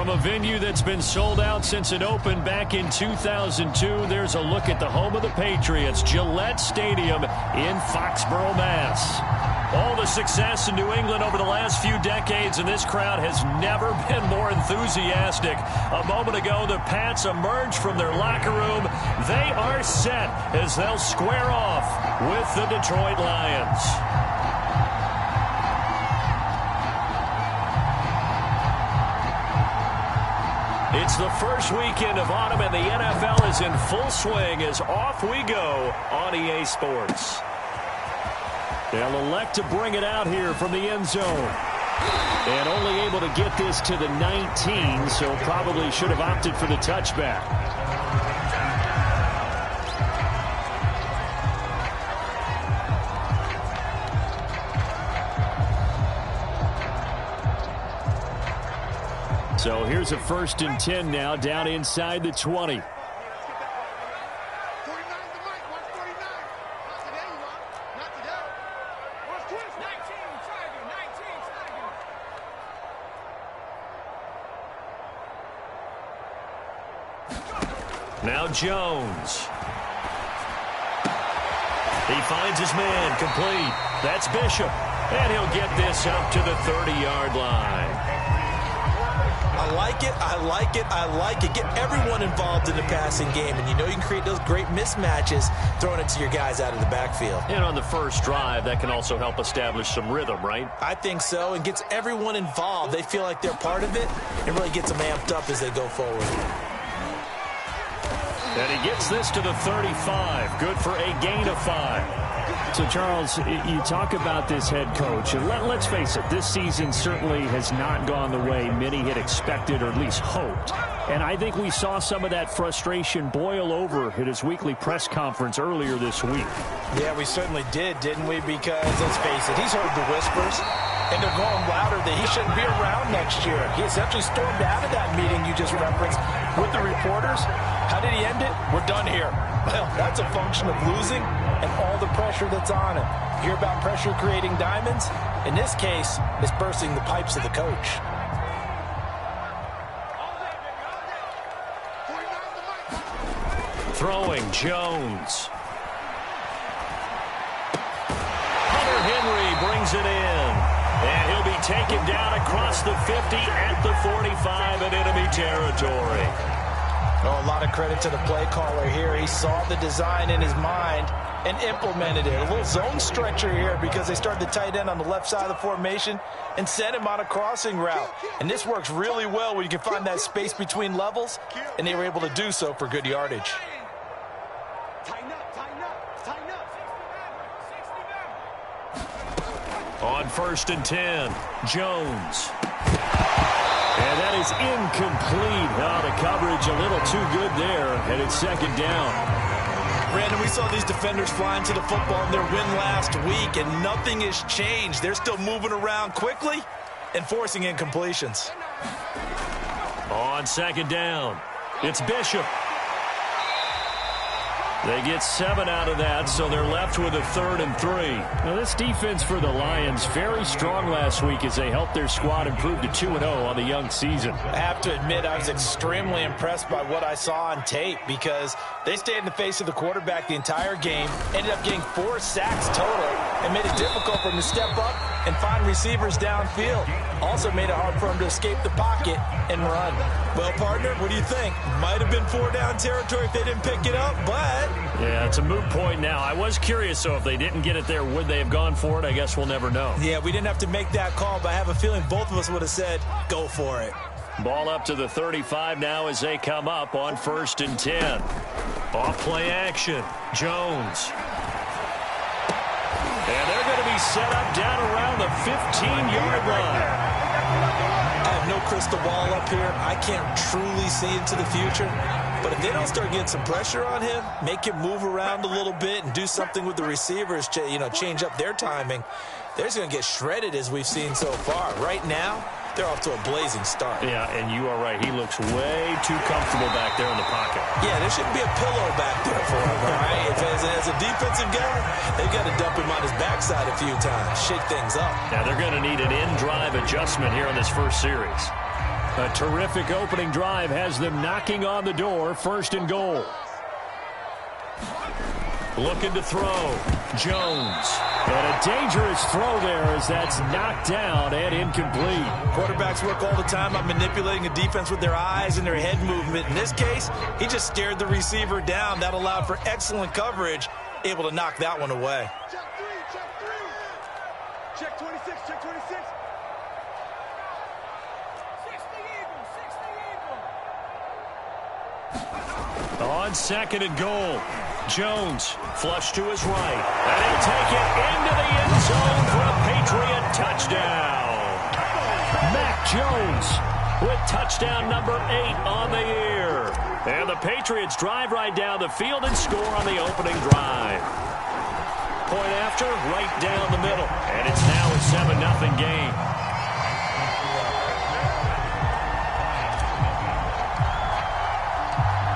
From a venue that's been sold out since it opened back in 2002, there's a look at the home of the Patriots, Gillette Stadium in Foxborough, Mass. All the success in New England over the last few decades, and this crowd has never been more enthusiastic. A moment ago, the Pats emerged from their locker room. They are set as they'll square off with the Detroit Lions. It's the first weekend of autumn, and the NFL is in full swing as off we go on EA Sports. They'll elect to bring it out here from the end zone. And only able to get this to the 19, so probably should have opted for the touchback. So here's a 1st and 10 now, down inside the 20. Now Jones. He finds his man, complete. That's Bishop. And he'll get this up to the 30-yard line. I like it, I like it, I like it. Get everyone involved in the passing game, and you know you can create those great mismatches throwing it to your guys out of the backfield. And on the first drive, that can also help establish some rhythm, right? I think so, and gets everyone involved. They feel like they're part of it, and really gets them amped up as they go forward. And he gets this to the 35. Good for a gain of 5. So, Charles, you talk about this head coach, and let's face it, this season certainly has not gone the way many had expected or at least hoped. And I think we saw some of that frustration boil over at his weekly press conference earlier this week. Yeah, we certainly did, didn't we? Because, let's face it, he's heard the whispers, and they're going louder that he shouldn't be around next year. He essentially stormed out of that meeting you just referenced with the reporters. How did he end it? We're done here. Well, that's a function of losing and all the pressure that's on him. You hear about pressure creating diamonds? In this case, it's bursting the pipes of the coach. Throwing, Jones. Hunter Henry brings it in. And he'll be taken down across the 50 at the 45 in enemy territory. Oh, a lot of credit to the play caller here. He saw the design in his mind and implemented it. A little zone stretcher here because they started the tight end on the left side of the formation and sent him on a crossing route. And this works really well when you can find that space between levels, and they were able to do so for good yardage. On 1st and 10, Jones. And that is incomplete. Oh, the coverage a little too good there, and it's 2nd down. Brandon, we saw these defenders flying to the football in their win last week, and nothing has changed. They're still moving around quickly and forcing incompletions. On 2nd down, it's Bishop. They get 7 out of that, so they're left with a 3rd and 3. Now, this defense for the Lions, very strong last week as they helped their squad improve to 2-0 on the young season. I have to admit, I was extremely impressed by what I saw on tape because they stayed in the face of the quarterback the entire game, ended up getting 4 sacks total, and made it difficult for him to step up and find receivers downfield. Also made it hard for him to escape the pocket and run. Well, partner, what do you think? Might have been 4-down territory if they didn't pick it up, but... Yeah, it's a moot point now. I was curious, so if they didn't get it there, would they have gone for it? I guess we'll never know. Yeah, we didn't have to make that call, but I have a feeling both of us would have said, go for it. Ball up to the 35 now as they come up on 1st and 10. Off play action. Jones. And they're going to be set up down around the 15-yard line. I have no crystal ball up here. I can't truly see into the future. But if they don't start getting some pressure on him, make him move around a little bit and do something with the receivers, change up their timing, they're just going to get shredded as we've seen so far. Right now, they're off to a blazing start. Yeah, and you are right. He looks way too comfortable back there in the pocket. Yeah, there shouldn't be a pillow back there for him, all right? If as a defensive guy, they've got to dump him on his backside a few times, shake things up. Now, they're going to need an in-drive adjustment here on this first series. A terrific opening drive has them knocking on the door, 1st and goal. Looking to throw. Jones. And a dangerous throw there as that's knocked down and incomplete. Quarterbacks work all the time on manipulating a defense with their eyes and their head movement. In this case, he just stared the receiver down. That allowed for excellent coverage, able to knock that one away. Check 3. Check 26, check 26. 60 Eagle. On 2nd and goal. Jones, flush to his right. And he'll take it into the end zone for a Patriot touchdown. Mac Jones with touchdown number 8 on the year. And the Patriots drive right down the field and score on the opening drive. Point after, right down the middle. And it's now a 7-0 game.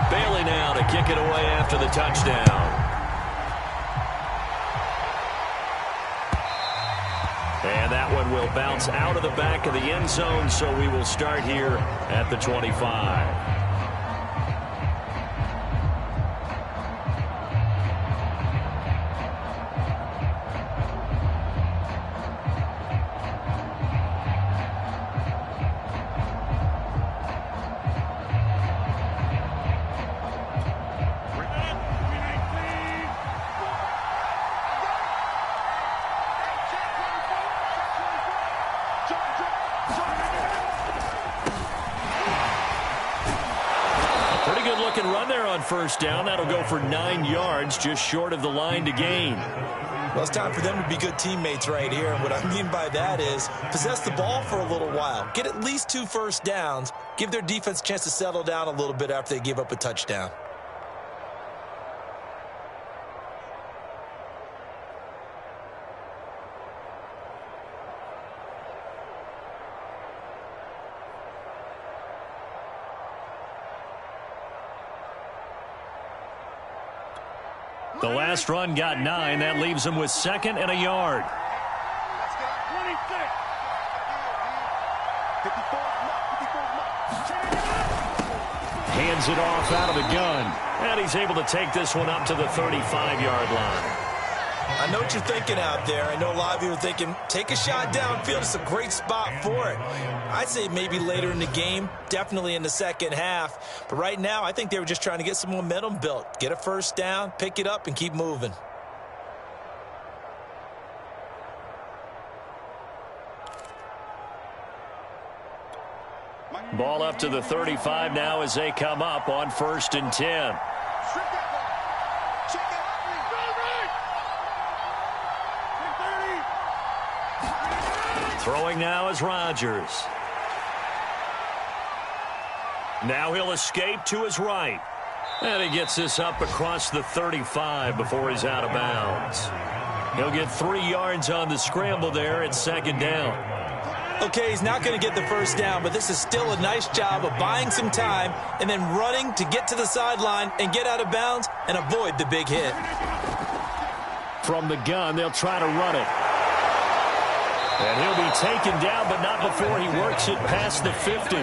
Bailey now to kick it away after the touchdown. And that one will bounce out of the back of the end zone, so we will start here at the 25. First down. That'll go for 9 yards, just short of the line to gain. Well, it's time for them to be good teammates right here. And what I mean by that is possess the ball for a little while. Get at least 2 first downs. Give their defense a chance to settle down a little bit after they give up a touchdown. The last run got 9. That leaves them with 2nd and a yard. Hands it off out of the gun. And he's able to take this one up to the 35-yard line. I know what you're thinking out there. I know a lot of you are thinking, take a shot downfield. It's a great spot for it. I'd say maybe later in the game, definitely in the second half. But right now, I think they were just trying to get some momentum built. Get a first down, pick it up, and keep moving. Ball up to the 35 now as they come up on 1st and 10. Throwing now is Rodgers. Now he'll escape to his right. And he gets this up across the 35 before he's out of bounds. He'll get 3 yards on the scramble there at 2nd down. Okay, he's not going to get the first down, but this is still a nice job of buying some time and then running to get to the sideline and get out of bounds and avoid the big hit. From the gun, they'll try to run it. And he'll be taken down, but not before he works it past the 50.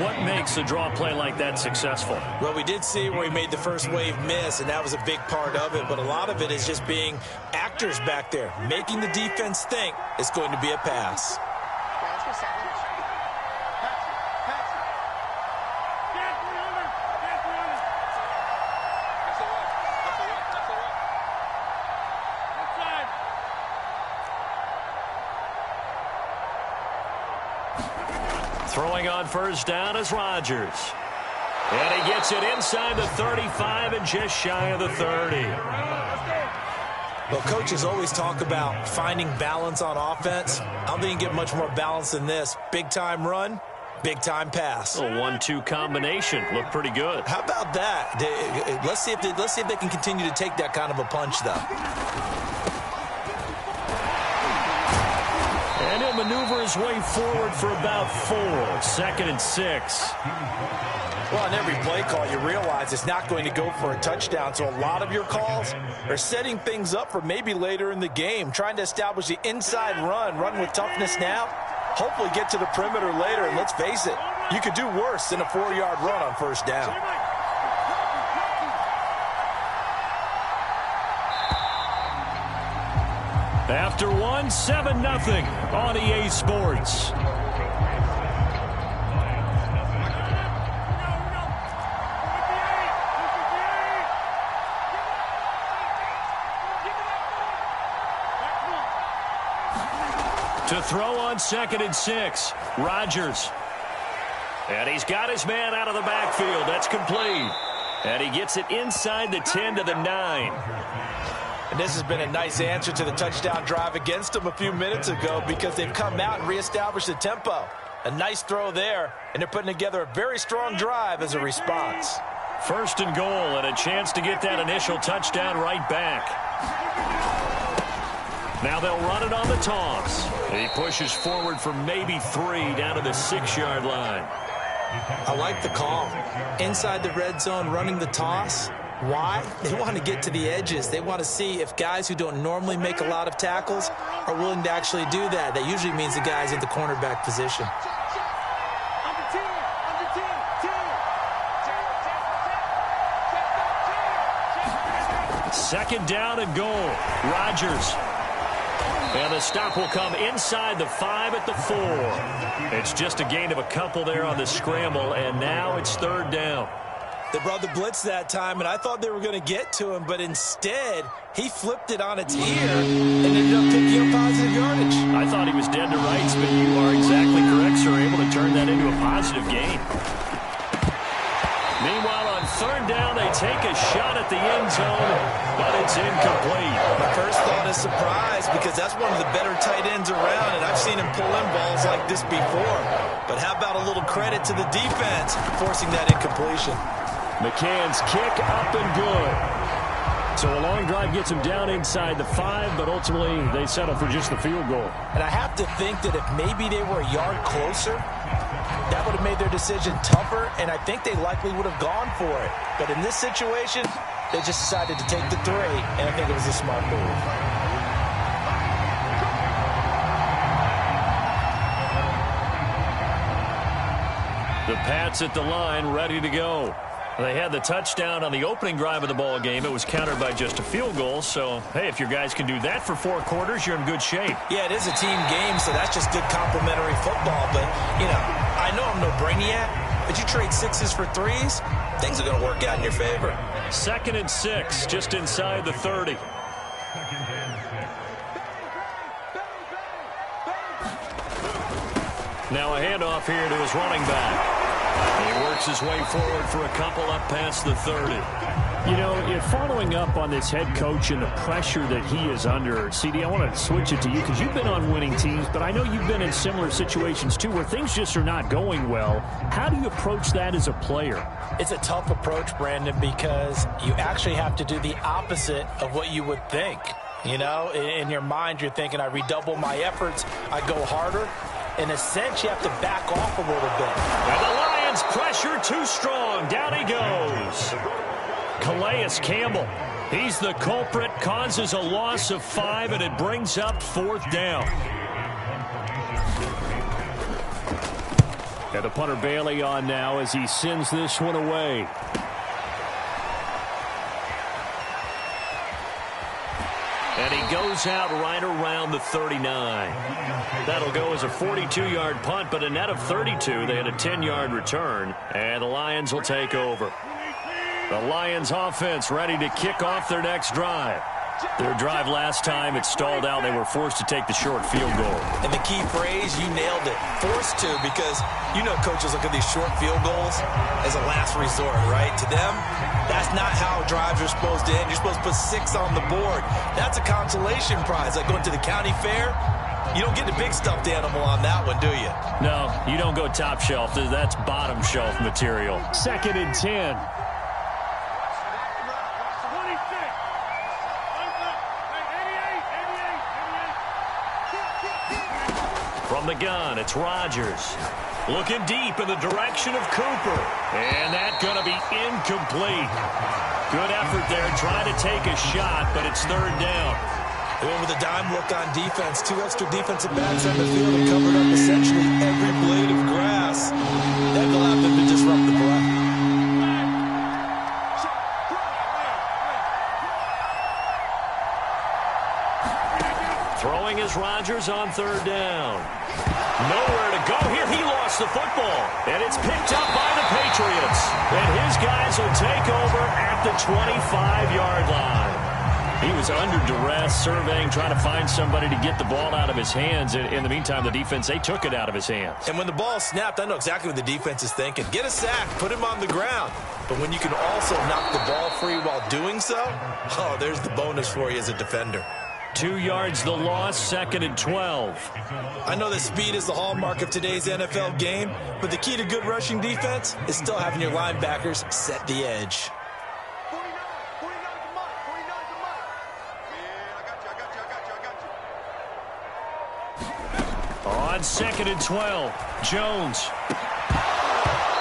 What makes a draw play like that successful? Well, we did see where he made the first wave miss, and that was a big part of it. But a lot of it is just being actors back there, making the defense think it's going to be a pass. Throwing on first down is Rodgers. And he gets it inside the 35 and just shy of the 30. Well, coaches always talk about finding balance on offense. I don't think you can get much more balance than this. Big-time run, big-time pass. A 1-2 combination. Looked pretty good. How about that? Let's see if they can continue to take that kind of a punch, though. And he'll maneuver his way forward for about 4. 2nd and 6. Well, in every play call, you realize it's not going to go for a touchdown. So a lot of your calls are setting things up for maybe later in the game, trying to establish the inside run with toughness now, Hopefully get to the perimeter later, and let's face it, you could do worse than a 4-yard run on first down. After one, 7-0 on EA Sports. To throw on 2nd and 6, Rodgers. And he's got his man out of the backfield. That's complete. And he gets it inside the 10 to the 9. And this has been a nice answer to the touchdown drive against them a few minutes ago because they've come out and reestablished the tempo. A nice throw there, and they're putting together a very strong drive as a response. 1st and goal, and a chance to get that initial touchdown right back. Now they'll run it on the toss. He pushes forward for maybe 3 down to the 6-yard line. I like the call. Inside the red zone, running the toss. Why? They want to get to the edges. They want to see if guys who don't normally make a lot of tackles are willing to actually do that. That usually means the guy's in the cornerback position. Second down and goal. Rodgers. And the stop will come inside the 5 at the 4. It's just a gain of a couple there on the scramble, and now it's 3rd down. They brought the blitz that time, and I thought they were going to get to him, but instead, he flipped it on its ear and ended up picking up positive yardage. I thought he was dead to rights, but you are exactly correct, sir. Able to turn that into a positive gain. Meanwhile, on 3rd down, they take a shot at the end zone, but it's incomplete. My first thought is surprise because that's one of the better tight ends around, and I've seen him pull in balls like this before. But how about a little credit to the defense forcing that incompletion? McCann's kick up and good. So a long drive gets him down inside the 5, but ultimately they settle for just the field goal. And I have to think that if maybe they were a yard closer, that would have made their decision tougher, and I think they likely would have gone for it. But in this situation, they just decided to take the 3, and I think it was a smart move. The Pats at the line, ready to go. They had the touchdown on the opening drive of the ball game. It was countered by just a field goal. So, hey, if your guys can do that for 4 quarters, you're in good shape. Yeah, it is a team game, so that's just good complementary football. But, you know, I know I'm no brainiac, but you trade 6s for 3s, things are going to work out in your favor. 2nd and 6, just inside the 30. Now a handoff here to his running back. He works his way forward for a couple up past the 30. You know, following up on this head coach and the pressure that he is under, CD, I want to switch it to you because you've been on winning teams, but I know you've been in similar situations too where things just are not going well. How do you approach that as a player? It's a tough approach, Brandon, because you actually have to do the opposite of what you would think. You know, in your mind, you're thinking, I redouble my efforts, I go harder. In a sense, you have to back off a little bit. And the Lions pressure too strong. Down he goes. Calais Campbell. He's the culprit, causes a loss of 5, and it brings up 4th down. And the punter Bailey on now as he sends this one away. And he goes out right around the 39. That'll go as a 42-yard punt, but a net of 32. They had a 10-yard return, and the Lions will take over. The Lions offense ready to kick off their next drive. Their drive last time, it stalled out. They were forced to take the short field goal. And the key phrase, you nailed it. Forced to, because you know coaches look at these short field goals as a last resort, right? To them, that's not how drives are supposed to end. You're supposed to put 6 on the board. That's a consolation prize, like going to the county fair. You don't get the big stuffed animal on that one, do you? No, you don't go top shelf. That's bottom shelf material. 2nd and 10. From the gun, it's Rodgers. Looking deep in the direction of Cooper. And that's going to be incomplete. Good effort there, trying to take a shot, but it's 3rd down. They went with a dime look on defense. 2 extra defensive backs on the field and covered up essentially every blade of grass. That allowed them to disrupt the play. Throwing is Rodgers on 3rd down. Nowhere to go here. He lost the football. And it's picked up by the Patriots. And his guys will take over at the 25-yard line. He was under duress, surveying, trying to find somebody to get the ball out of his hands. In the meantime, the defense, they took it out of his hands. And when the ball snapped, I know exactly what the defense is thinking. Get a sack, put him on the ground. But when you can also knock the ball free while doing so, oh, there's the bonus for you as a defender. 2 yards the loss, 2nd and 12. I know that speed is the hallmark of today's NFL game, but the key to good rushing defense is still having your linebackers set the edge. On 2nd and 12, Jones.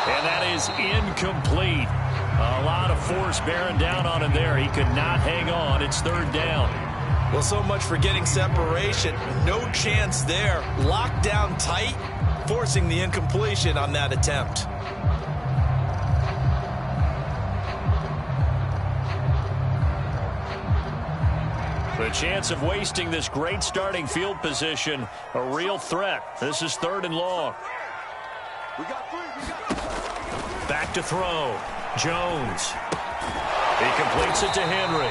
And that is incomplete. A lot of force bearing down on him there. He could not hang on. It's 3rd down. Well, so much for getting separation. No chance there. Locked down tight, forcing the incompletion on that attempt. The chance of wasting this great starting field position, a real threat. This is 3rd and long. Back to throw. Jones. He completes it to Henry.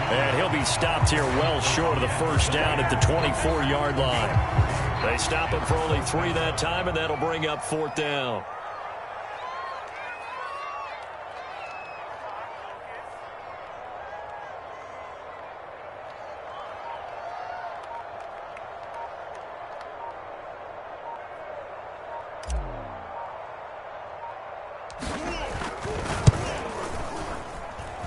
And he'll be stopped here well short of the 1st down at the 24-yard line. They stop him for only 3 that time, and that'll bring up 4th down.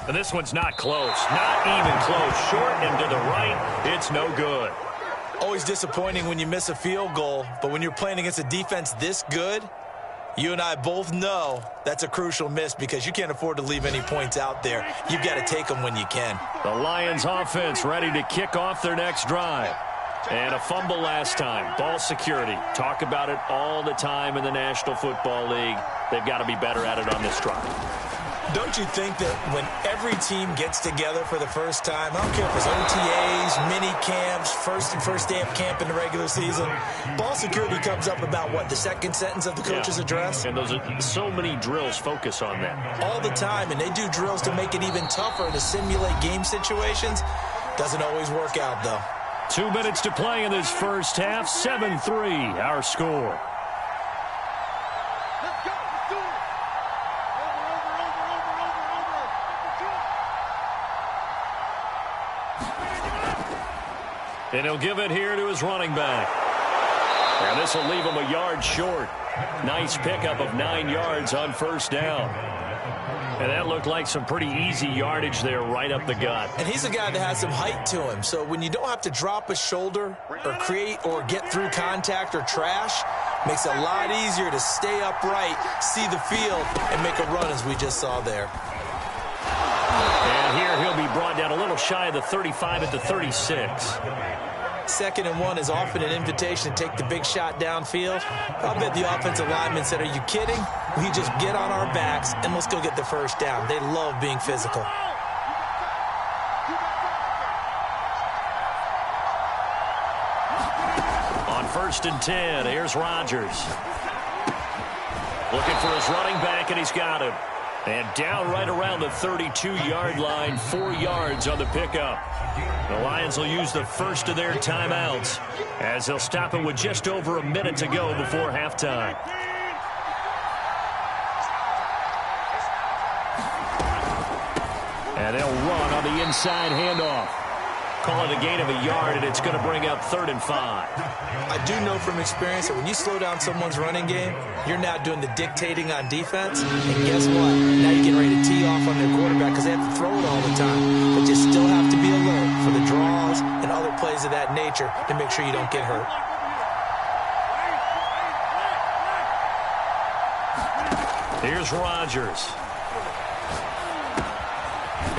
And this one's not close. Not even close. Short and to the right. It's no good. Always disappointing when you miss a field goal, but when you're playing against a defense this good, you and I both know that's a crucial miss because you can't afford to leave any points out there. You've got to take them when you can. The Lions offense ready to kick off their next drive. And a fumble last time. Ball security. Talk about it all the time in the National Football League. They've got to be better at it on this drive. Don't you think that when every team gets together for the first time, I don't care if it's OTAs, mini camps, first day of camp in the regular season, ball security comes up about, what, the second sentence of the coach's address? And those are so many drills focus on that. All the time, and they do drills to make it even tougher to simulate game situations. Doesn't always work out, though. 2 minutes to play in this first half. 7-3, our score. And he'll give it here to his running back. And this will leave him a yard short. Nice pickup of 9 yards on 1st down. And that looked like some pretty easy yardage there right up the gut. And he's a guy that has some height to him. So when you don't have to drop a shoulder or create or get through contact or trash, makes it a lot easier to stay upright, see the field, and make a run as we just saw there. And here he'll be brought down a little shy of the 35 at the 36. 2nd and 1 is often an invitation to take the big shot downfield. I'll bet the offensive lineman said, are you kidding? We just get on our backs and let's go get the 1st down. They love being physical. On 1st and 10, here's Rodgers. Looking for his running back, and he's got him. And down right around the 32-yard line, 4 yards on the pickup. The Lions will use the first of their timeouts as they'll stop it with just over a minute to go before halftime. And they'll run on the inside handoff. Call it a gain of a yard, and it's going to bring up 3rd and 5. I do know from experience that when you slow down someone's running game, you're now doing the dictating on defense. And guess what? Now you're getting ready to tee off on their quarterback because they have to throw it all the time. But you still have to be alert for the draws and other plays of that nature to make sure you don't get hurt. Here's Rodgers.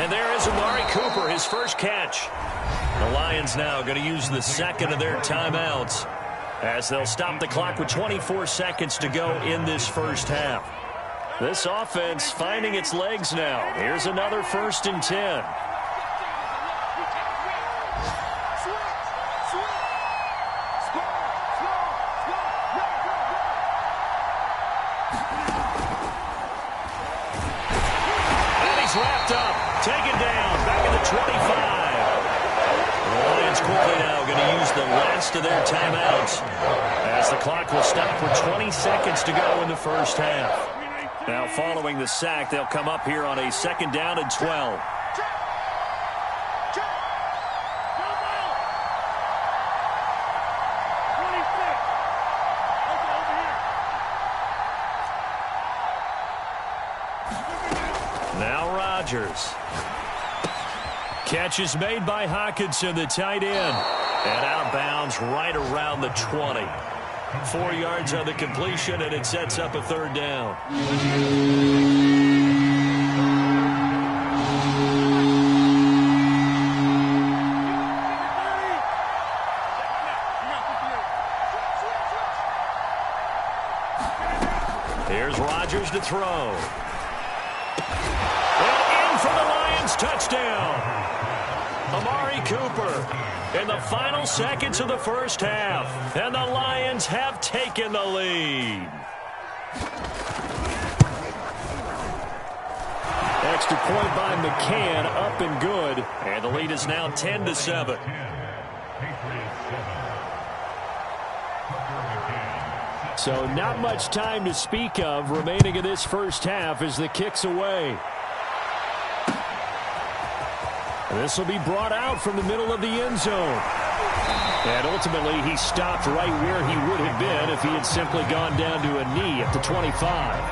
And there is Amari Cooper, his first catch. The Lions now going to use the second of their timeouts as they'll stop the clock with 24 seconds to go in this first half. This offense finding its legs now. Here's another 1st and 10. And he's wrapped up. Taken down. Back at the 25. The Lions quickly now going to use the last of their timeouts as the clock will stop with 20 seconds to go in the first half. Now following the sack, they'll come up here on a 2nd down and 12. Now Rodgers. Catch is made by Hockenson, the tight end. And out of bounds right around the 20. 4 yards on the completion, and it sets up a 3rd down. Here's Rodgers to throw. And in for the Lions touchdown. Amari Cooper in the final seconds of the first half. And the Lions have taken the lead. Extra point by McCann, up and good. And the lead is now 10-7. So not much time to speak of remaining in this first half as the kick's away. This will be brought out from the middle of the end zone. And ultimately, he stopped right where he would have been if he had simply gone down to a knee at the 25.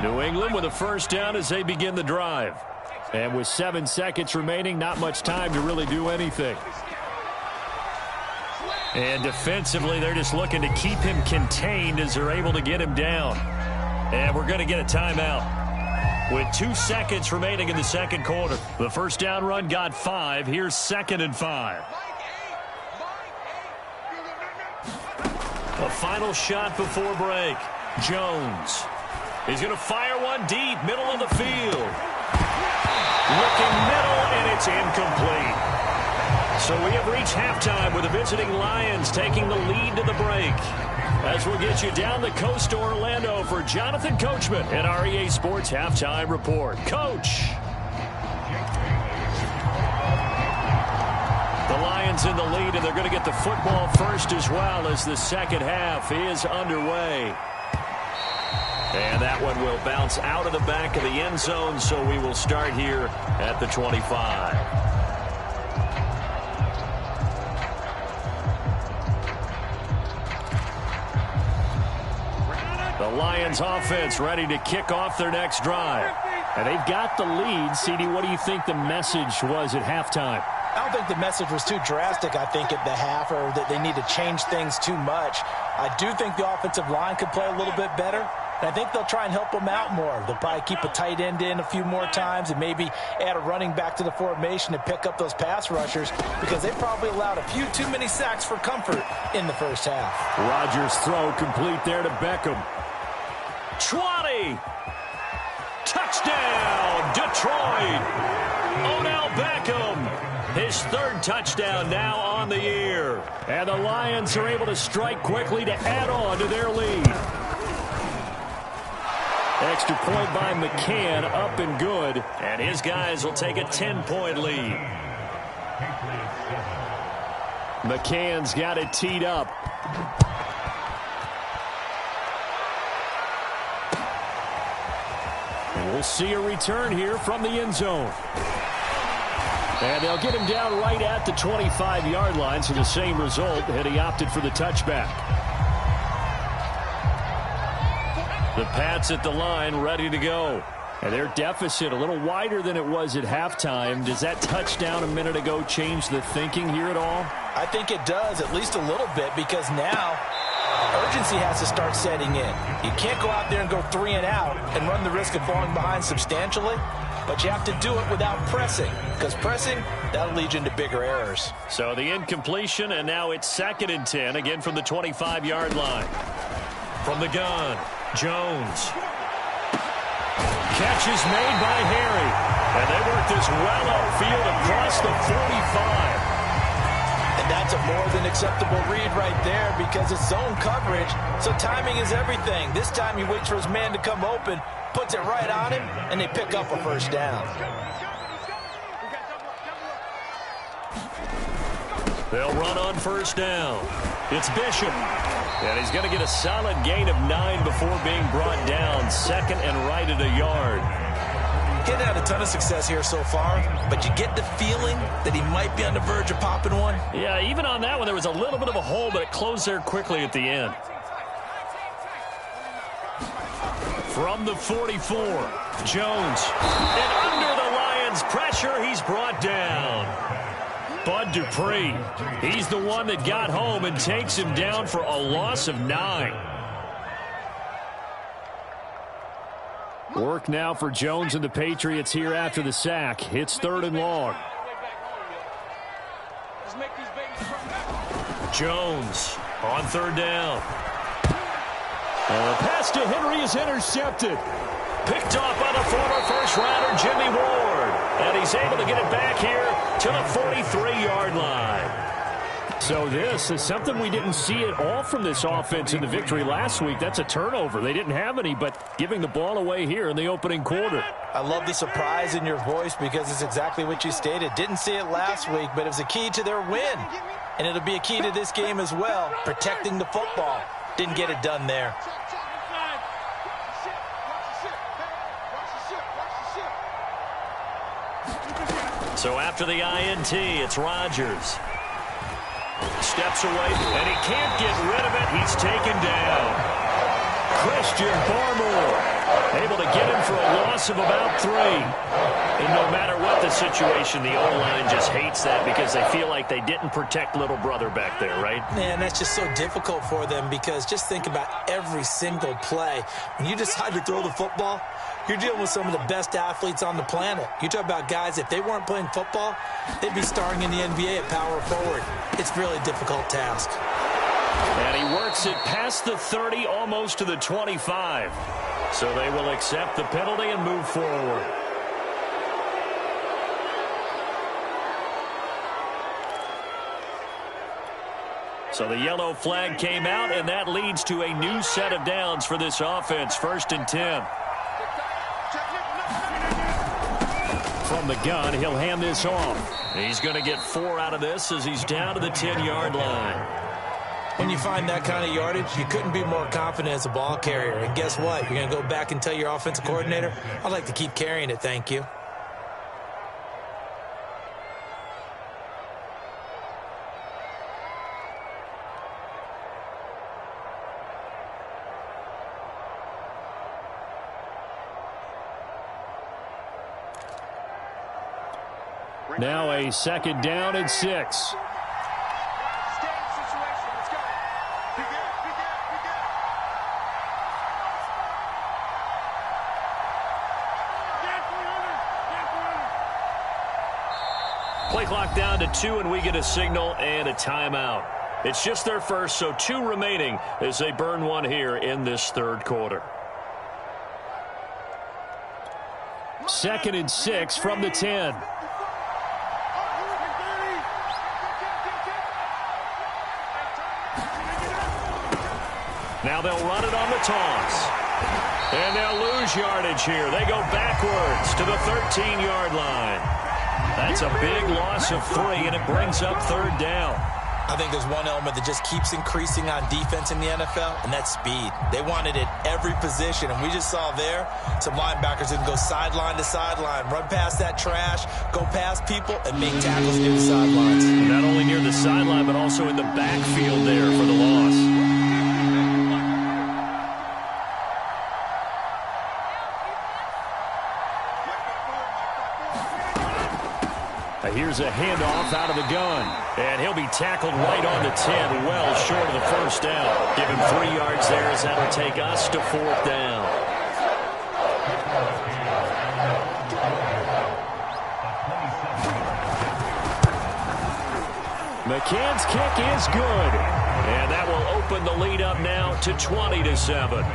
New England with a 1st down as they begin the drive. And with 7 seconds remaining, not much time to really do anything. And defensively, they're just looking to keep him contained as they're able to get him down. And we're going to get a timeout. With 2 seconds remaining in the second quarter. The 1st down run got 5. Here's 2nd and 5. A final shot before break. Jones. He's going to fire one deep, middle of the field. Looking middle, and it's incomplete. So we have reached halftime with the visiting Lions taking the lead to the break. As we'll get you down the coast to Orlando for Jonathan Coachman and our EA Sports Halftime Report. Coach. The Lions in the lead, and they're going to get the football first as well as the second half is underway. And that one will bounce out of the back of the end zone, so we will start here at the 25. The Lions offense ready to kick off their next drive. And they've got the lead. CD, what do you think the message was at halftime? I don't think the message was too drastic, I think, at the half, or that they need to change things too much. I do think the offensive line could play a little bit better. And I think they'll try and help them out more. They'll probably keep a tight end in a few more times and maybe add a running back to the formation to pick up those pass rushers because they probably allowed a few too many sacks for comfort in the first half. Rodgers' throw complete there to Beckham. 20. Touchdown, Detroit. Odell Beckham. His 3rd touchdown now on the year. And the Lions are able to strike quickly to add on to their lead. Extra point by McCann, up and good. And his guys will take a 10-point lead. McCann's got it teed up. And we'll see a return here from the end zone. And they'll get him down right at the 25-yard line, so the same result, and he opted for the touchback. The Pats at the line, ready to go. And their deficit a little wider than it was at halftime. Does that touchdown a minute ago change the thinking here at all? I think it does, at least a little bit, because now urgency has to start setting in. You can't go out there and go 3 and out and run the risk of falling behind substantially, but you have to do it without pressing, because pressing, that'll lead you into bigger errors. So the incompletion, and now it's 2nd and 10, again from the 25-yard line. From the gun, Jones. Catch is made by Harry, and they work this well upfield across the 45. And that's a more than acceptable read right there because it's zone coverage, so timing is everything. This time he waits for his man to come open, puts it right on him, and they pick up a first down. They'll run on first down. It's Bishop. And he's going to get a solid gain of 9 before being brought down. 2nd and right at a yard. Getting had a ton of success here so far, but you get the feeling that he might be on the verge of popping one. Yeah, even on that one, there was a little bit of a hole, but it closed there quickly at the end. From the 44, Jones. And under the Lions' pressure, he's brought down. Bud Dupree, he's the one that got home and takes him down for a loss of 9. Work now for Jones and the Patriots here after the sack. It's 3rd and long. Jones on 3rd down. And the pass to Henry is intercepted. Picked off by the former first-rounder Jimmy Ward. And he's able to get it back here to the 43-yard line. So this is something we didn't see at all from this offense in the victory last week. That's a turnover. They didn't have any, but giving the ball away here in the opening quarter. I love the surprise in your voice because it's exactly what you stated. Didn't see it last week, but it was a key to their win. And it'll be a key to this game as well, protecting the football. Didn't get it done there. So after the INT, it's Rodgers. Steps away, and he can't get rid of it. He's taken down. Christian Barmore able to get him for a loss of about 3. And no matter what the situation, the O-line just hates that because they feel like they didn't protect little brother back there, right? Man, that's just so difficult for them because just think about every single play. When you decide to throw the football, you're dealing with some of the best athletes on the planet. You talk about guys, if they weren't playing football, they'd be starring in the NBA at power forward. It's a really difficult task. And he works it past the 30, almost to the 25. So they will accept the penalty and move forward. So the yellow flag came out, and that leads to a new set of downs for this offense. 1st and 10. From the gun, he'll hand this off. He's going to get 4 out of this as he's down to the 10-yard line. When you find that kind of yardage, you couldn't be more confident as a ball carrier. And guess what? You're going to go back and tell your offensive coordinator, I'd like to keep carrying it, thank you. Now a 2nd down and 6. Play clock down to 2, and we get a signal and a timeout. It's just their first, so 2 remaining as they burn one here in this 3rd quarter. 2nd and 6 from the 10. Now they'll run it on the toss. And they'll lose yardage here. They go backwards to the 13-yard line. That's a big loss of 3, and it brings up 3rd down. I think there's one element that just keeps increasing on defense in the NFL, and that's speed. They want it at every position, and we just saw there some linebackers that can go sideline to sideline, run past that trash, go past people, and make tackles near the sidelines. Not only near the sideline, but also in the backfield there for the loss. Here's a handoff out of the gun. And he'll be tackled right on the 10, well short of the first down. Give him 3 yards there as that'll take us to 4th down. McCann's kick is good. And that will open the lead up now to 20-7.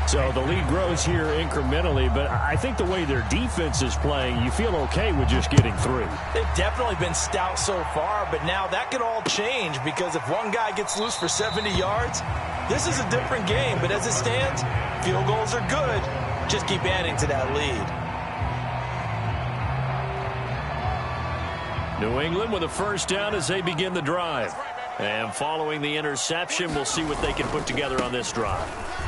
So the lead grows here incrementally, but I think the way their defense is playing, you feel okay with just getting 3. They've definitely been stout so far, but now that could all change because if one guy gets loose for 70 yards, this is a different game. But as it stands, field goals are good. Just keep adding to that lead. New England with a first down as they begin the drive. And following the interception, we'll see what they can put together on this drive.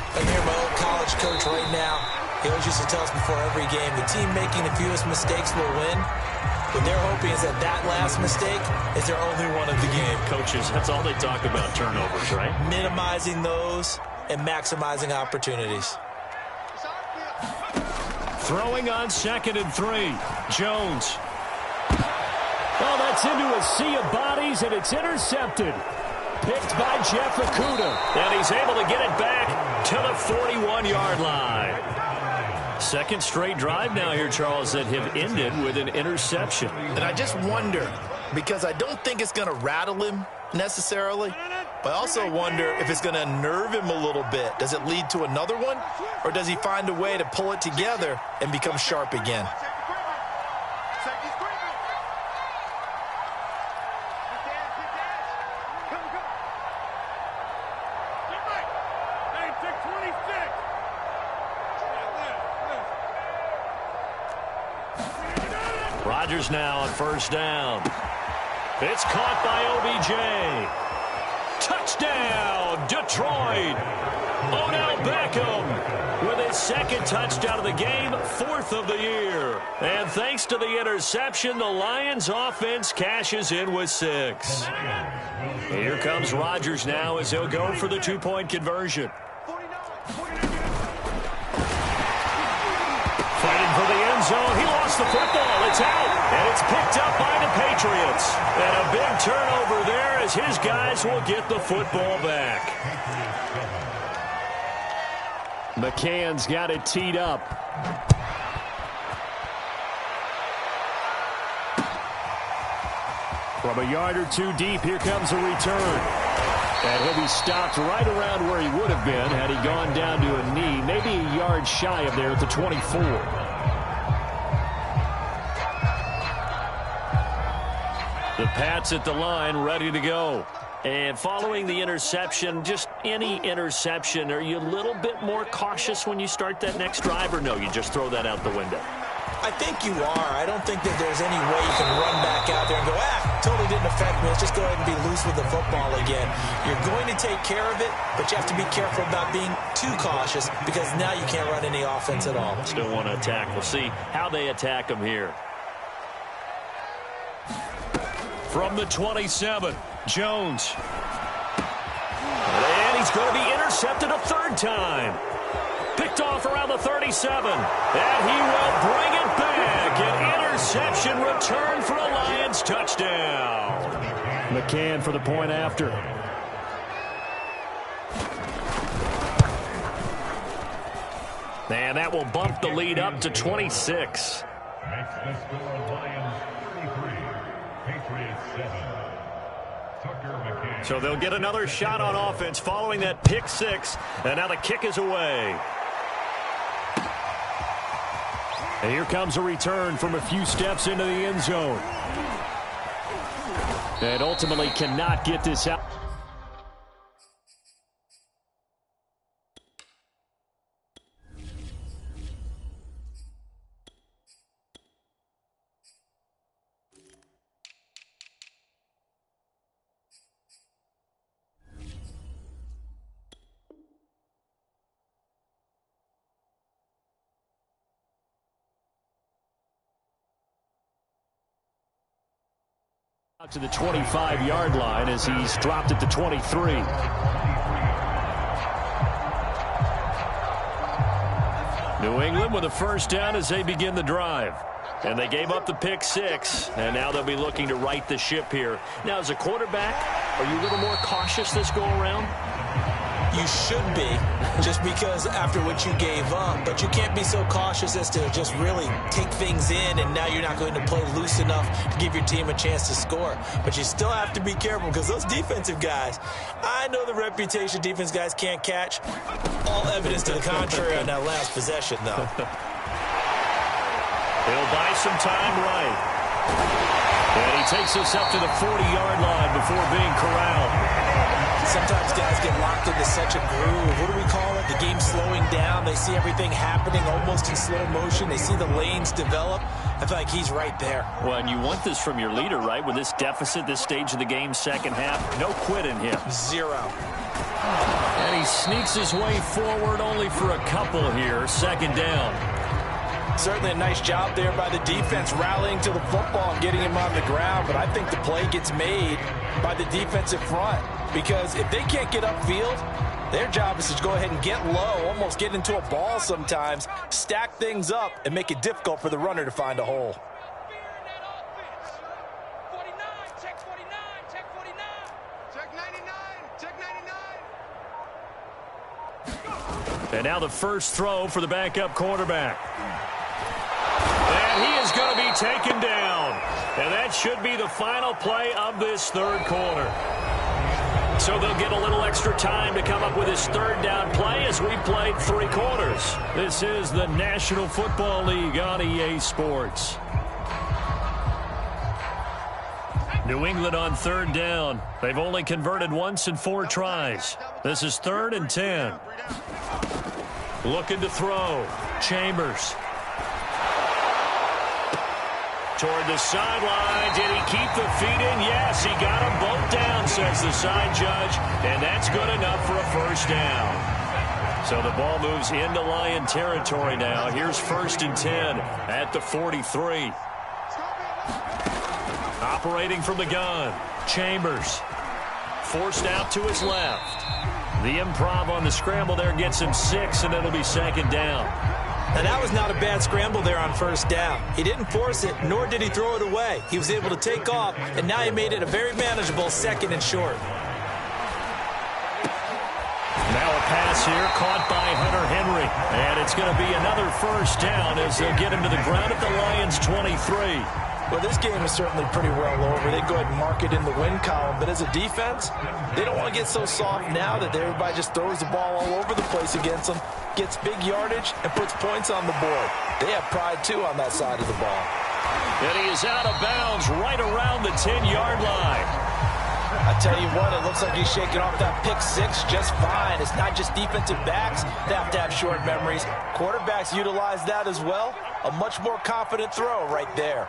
I'm here, my old college coach right now. He always used to tell us before every game, the team making the fewest mistakes will win. What they're hoping is that that last mistake is their only one of the game. Coaches, that's all they talk about, turnovers, right? Minimizing those and maximizing opportunities. Throwing on 2nd and 3. Jones. Oh, that's into a sea of bodies, and it's intercepted. Picked by Jeff Okudah. And he's able to get it back to the 41-yard line. Second straight drive now here, Charles, that have ended with an interception. And I just wonder, because I don't think it's going to rattle him necessarily, but I also wonder if it's going to unnerve him a little bit. Does it lead to another one, or does he find a way to pull it together and become sharp again? Rodgers now on first down. It's caught by OBJ. Touchdown, Detroit. Odell Beckham with his 2nd touchdown of the game, 4th of the year. And thanks to the interception, the Lions offense cashes in with 6. Here comes Rodgers now as he'll go for the 2-point conversion. Fighting for the end zone. He lost the football. It's out. And it's picked up by the Patriots. And a big turnover there as his guys will get the football back. McCann's got it teed up. From a yard or 2 deep, here comes a return. And he'll be stopped right around where he would have been had he gone down to a knee, maybe a yard shy of there at the 24. The Pats at the line, ready to go. And following the interception, just any interception, are you a little bit more cautious when you start that next drive, or no, you just throw that out the window? I think you are. I don't think that there's any way you can run back out there and go, totally didn't affect me. Let's just go ahead and be loose with the football again. You're going to take care of it, but you have to be careful about being too cautious because now you can't run any offense at all. Still want to attack. We'll see how they attack him here. From the 27, Jones. And he's going to be intercepted a 3rd time. Picked off around the 37. And he will bring it back. An interception return for a Lions touchdown. McCann for the point after. And that will bump the lead up to 26. Makes the score Lions 33, Patriots 7. Tucker McCann. So they'll get another shot on offense following that pick 6. And now the kick is away. And here comes a return from a few steps into the end zone. And ultimately cannot get this out. Out to the 25-yard line as he's dropped it to 23. New England with a first down as they begin the drive. And they gave up the pick 6, and now they'll be looking to right the ship here. Now, as a quarterback, are you a little more cautious this go-around? You should be, just because after what you gave up. But you can't be so cautious as to just really take things in, and now you're not going to play loose enough to give your team a chance to score. But you still have to be careful, because those defensive guys, I know the reputation defense guys can't catch. All evidence to the contrary on that last possession, though. He'll buy some time right. And he takes us up to the 40-yard line before being corralled. Sometimes guys get locked into such a groove. What do we call it? The game's slowing down. They see everything happening almost in slow motion. They see the lanes develop. I feel like he's right there. Well, and you want this from your leader, right? With this deficit, this stage of the game, second half, no quit in him. 0. And he sneaks his way forward only for a couple here. Second down. Certainly a nice job there by the defense rallying to the football and getting him on the ground. But I think the play gets made by the defensive front. Because if they can't get upfield, their job is to go ahead and get low, almost get into a ball sometimes, stack things up, and make it difficult for the runner to find a hole. And now the first throw for the backup quarterback. And he is going to be taken down. And that should be the final play of this third quarter. So they'll get a little extra time to come up with his third down play as we played 3 quarters. This is the National Football League on EA Sports. New England on third down. They've only converted once in 4 tries. This is 3rd and 10. Looking to throw. Chambers. Toward the sideline. Did he keep the feet in? Yes, he got them both down, says the side judge. And that's good enough for a first down. So the ball moves into Lion territory now. Here's 1st and 10 at the 43. Operating from the gun. Chambers. Forced out to his left. The improv on the scramble there gets him 6, and it'll be 2nd down. And that was not a bad scramble there on 1st down. He didn't force it, nor did he throw it away. He was able to take off, and now he made it a very manageable 2nd and short. Now a pass here caught by Hunter Henry. And it's going to be another first down as they'll get him to the ground at the Lions 23. Well, this game is certainly pretty well over. They go ahead and mark it in the win column. But as a defense, they don't want to get so soft now that everybody just throws the ball all over the place against them, gets big yardage, and puts points on the board. They have pride, too, on that side of the ball. And he is out of bounds right around the 10-yard line. I tell you what, it looks like he's shaking off that pick 6 just fine. It's not just defensive backs that have to have short memories. Quarterbacks utilize that as well. A much more confident throw right there.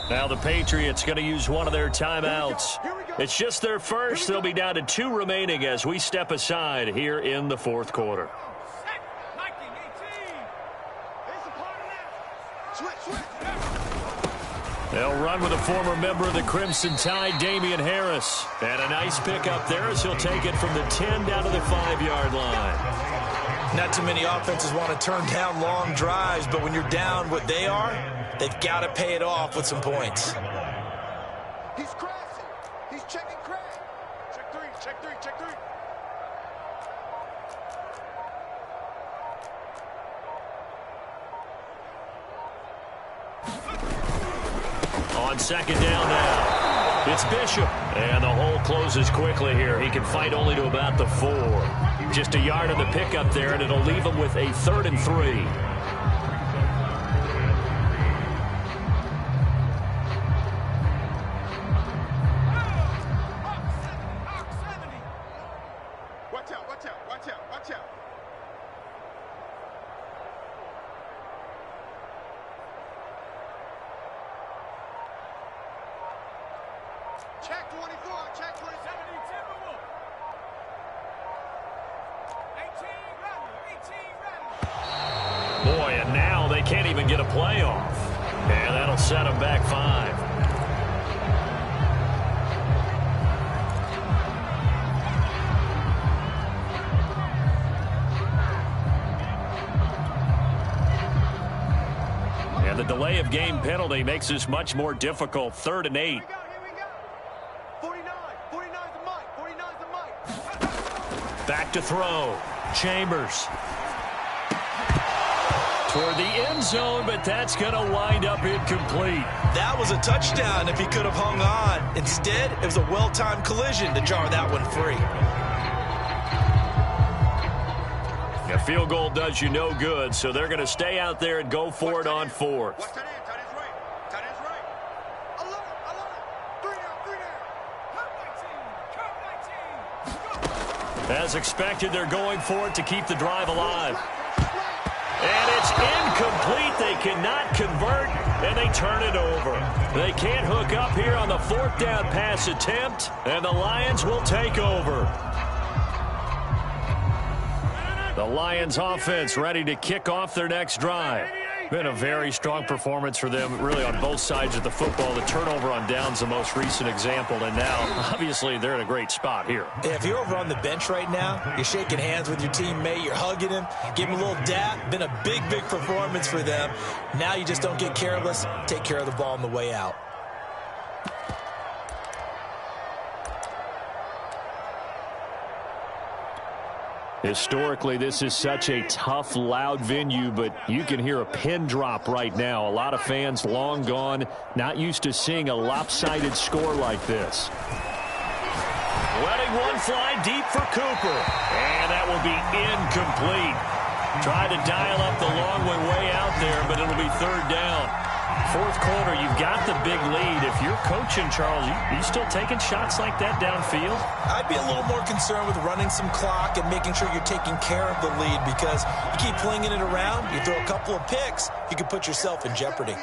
Now the Patriots going to use one of their timeouts. It's just their first. They'll be down to 2 remaining as we step aside here in the 4th quarter. They'll run with a former member of the Crimson Tide, Damian Harris. And a nice pickup there as he'll take it from the 10 down to the 5-yard line. Not too many offenses want to turn down long drives, but when you're down what they are, they've got to pay it off with some points. He's crashing. He's checking crash. Check 3, check 3, check 3. On 2nd down now, it's Bishop. And the hole closes quickly here. He can fight only to about the 4. Just a yard on the pickup there, and it'll leave him with a 3rd and 3. Watch out, watch out, watch out, watch out. Check 24, check 27. Boy, and now they can't even get a play off. And that'll set them back 5. And the delay of game penalty makes this much more difficult. 3rd and 8. Here we go. 49. 49's the mic. 49's the mic. Back to throw. Chambers. Toward the end zone, but that's going to wind up incomplete. That was a touchdown if he could have hung on. Instead, it was a well-timed collision to jar that one free. A field goal does you no good, so they're going to stay out there and go for it on 4th. Watch that end. Tight end's right. Tight end's right. I love it. 3 down. Curve 19. Curve 19. As expected, they're going for it to keep the drive alive. And it's incomplete. They cannot convert, and they turn it over. They can't hook up here on the 4th down pass attempt, and the Lions will take over. The Lions offense ready to kick off their next drive. Been a very strong performance for them, really, on both sides of the football. The turnover on downs, the most recent example, and now, obviously, they're in a great spot here. Yeah, if you're over on the bench right now, you're shaking hands with your teammate, you're hugging him, give him a little dap. Been a big, big performance for them. Now you just don't get careless. Take care of the ball on the way out. Historically, this is such a tough, loud venue, but you can hear a pin drop right now. A lot of fans long gone, not used to seeing a lopsided score like this. Letting one fly deep for Cooper. And that will be incomplete. Tried to dial up the long way out there, but it'll be 3rd down. 4th quarter, you've got the big lead. If you're coaching, Charles, you still taking shots like that downfield? I'd be a little more concerned with running some clock and making sure you're taking care of the lead, because you keep flinging it around, you throw a couple of picks, you can put yourself in jeopardy.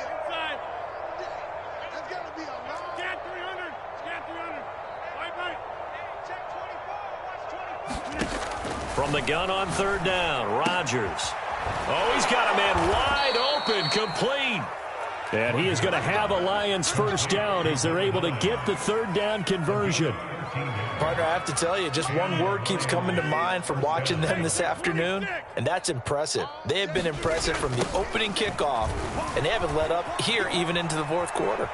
From the gun on 3rd down, Rodgers. Oh, he's got a man wide open, complete. And he is going to have a Lions 1st down as they're able to get the 3rd down conversion. Partner, I have to tell you, just one word keeps coming to mind from watching them this afternoon, and that's impressive. They have been impressive from the opening kickoff, and they haven't let up here even into the 4th quarter.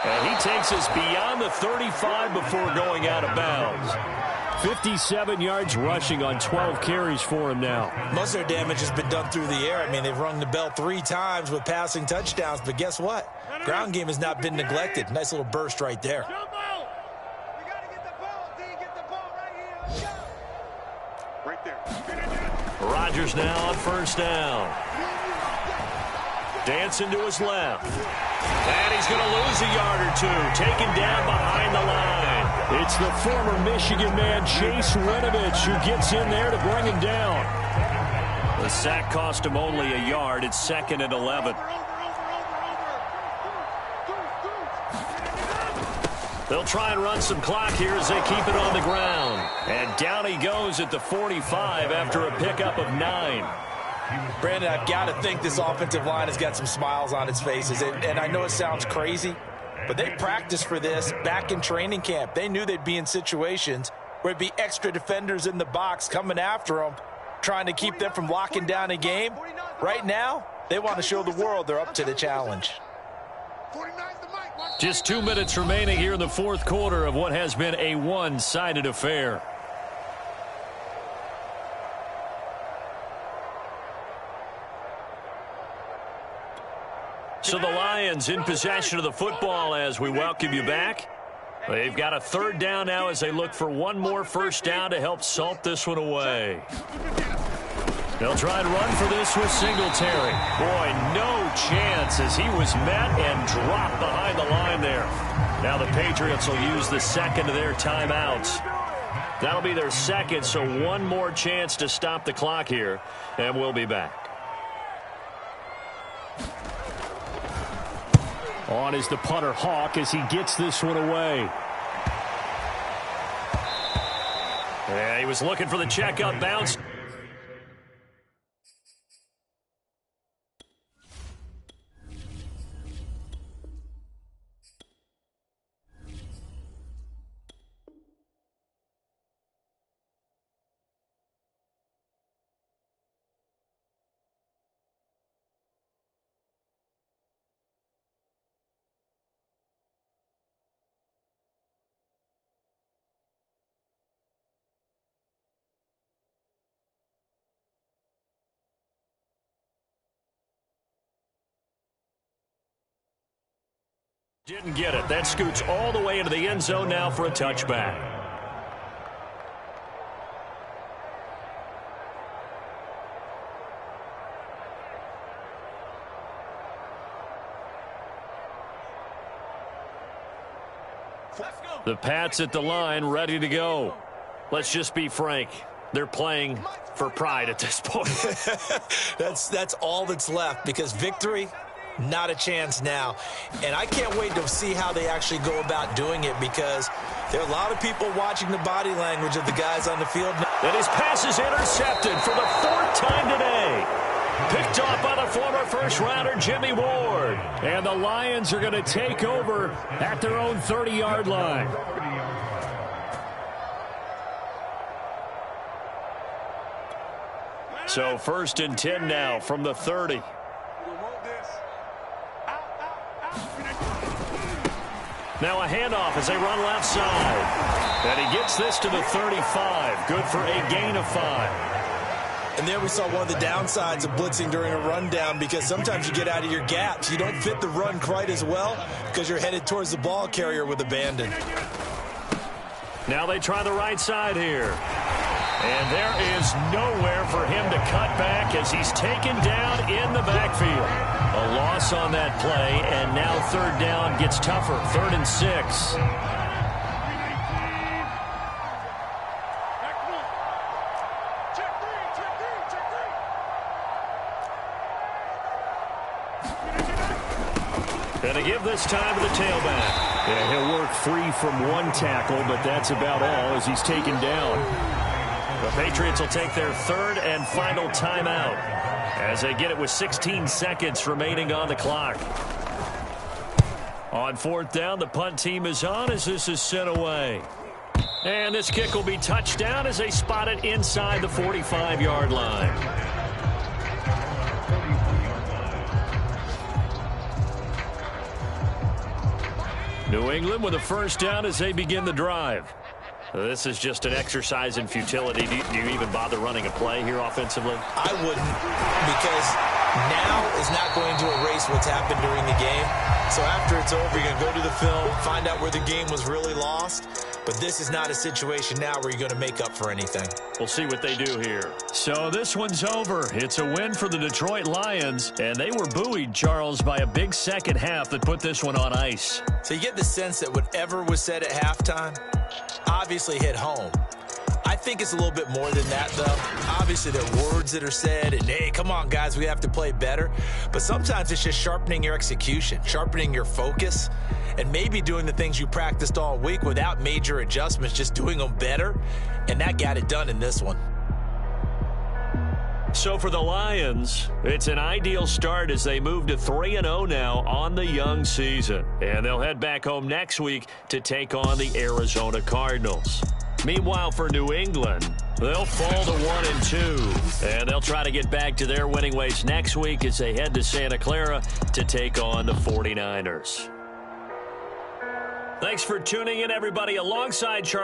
And he takes us beyond the 35 before going out of bounds. 57 yards rushing on 12 carries for him now. Most of their damage has been done through the air. I mean, they've rung the bell 3 times with passing touchdowns, but guess what? Ground game has not been neglected. Nice little burst right there. Right there. Rodgers now on 1st down. Dancing to his left. And he's going to lose a yard or 2. Taken down behind the line. It's the former Michigan man, Chase Winovich, who gets in there to bring him down. The sack cost him only a yard. It's 2nd and 11. They'll try and run some clock here as they keep it on the ground. And down he goes at the 45 after a pickup of 9. Brandon, I've got to think this offensive line has got some smiles on its faces. And I know it sounds crazy, but they practiced for this back in training camp. They knew they'd be in situations where it'd be extra defenders in the box coming after them, trying to keep them from locking down a game. Right now, they want to show the world they're up to the challenge. Just 2 minutes remaining here in the 4th quarter of what has been a one-sided affair. So the Lions in possession of the football as we welcome you back. They've got a 3rd down now as they look for one more 1st down to help salt this one away. They'll try and run for this with Singletary. Boy, no chance as he was met and dropped behind the line there. Now the Patriots will use the 2nd of their timeouts. That'll be their 2nd, so one more chance to stop the clock here, and we'll be back. On is the punter, Hawk, as he gets this one away. Yeah, he was looking for the checkup bounce. Didn't get it. That scoots all the way into the end zone now for a touchback. The Pats at the line, ready to go. Let's just be frank. They're playing for pride at this point. That's all that's left, because victory, not a chance now. And I can't wait to see how they actually go about doing it, because there are a lot of people watching the body language of the guys on the field. And his pass is intercepted for the 4th time today. Picked off by the former first-rounder Jimmy Ward. And the Lions are going to take over at their own 30-yard line. So 1st and 10 now from the 30. Now a handoff as they run left side. And he gets this to the 35. Good for a gain of 5. And there we saw one of the downsides of blitzing during a rundown, because sometimes you get out of your gaps. You don't fit the run quite as well because you're headed towards the ball carrier with abandon. Now they try the right side here. And there is nowhere for him to cut back as he's taken down in the backfield. A loss on that play, and now 3rd down gets tougher. 3rd and 6. And to give this time to the tailback. Yeah, he'll work free from one tackle, but that's about all as he's taken down. The Patriots will take their 3rd and final timeout as they get it with 16 seconds remaining on the clock. On 4th down, the punt team is on as this is sent away. And this kick will be touched down as they spot it inside the 45-yard line. New England with a 1st down as they begin the drive. This is just an exercise in futility. Do you even bother running a play here offensively? I wouldn't, because now is not going to erase what's happened during the game. So after it's over, you're going to go to the film, find out where the game was really lost. But this is not a situation now where you're going to make up for anything. We'll see what they do here. So this one's over. It's a win for the Detroit Lions, and they were buoyed, Charles, by a big second half that put this one on ice. So you get the sense that whatever was said at halftime obviously hit home. I think it's a little bit more than that, though. Obviously, there are words that are said, and, hey, come on, guys, we have to play better. But sometimes it's just sharpening your execution, sharpening your focus, and maybe doing the things you practiced all week without major adjustments, just doing them better, and that got it done in this one. So for the Lions, it's an ideal start as they move to 3-0 now on the young season. And they'll head back home next week to take on the Arizona Cardinals. Meanwhile, for New England, they'll fall to 1-2. And they'll try to get back to their winning ways next week as they head to Santa Clara to take on the 49ers. Thanks for tuning in, everybody, alongside Charles.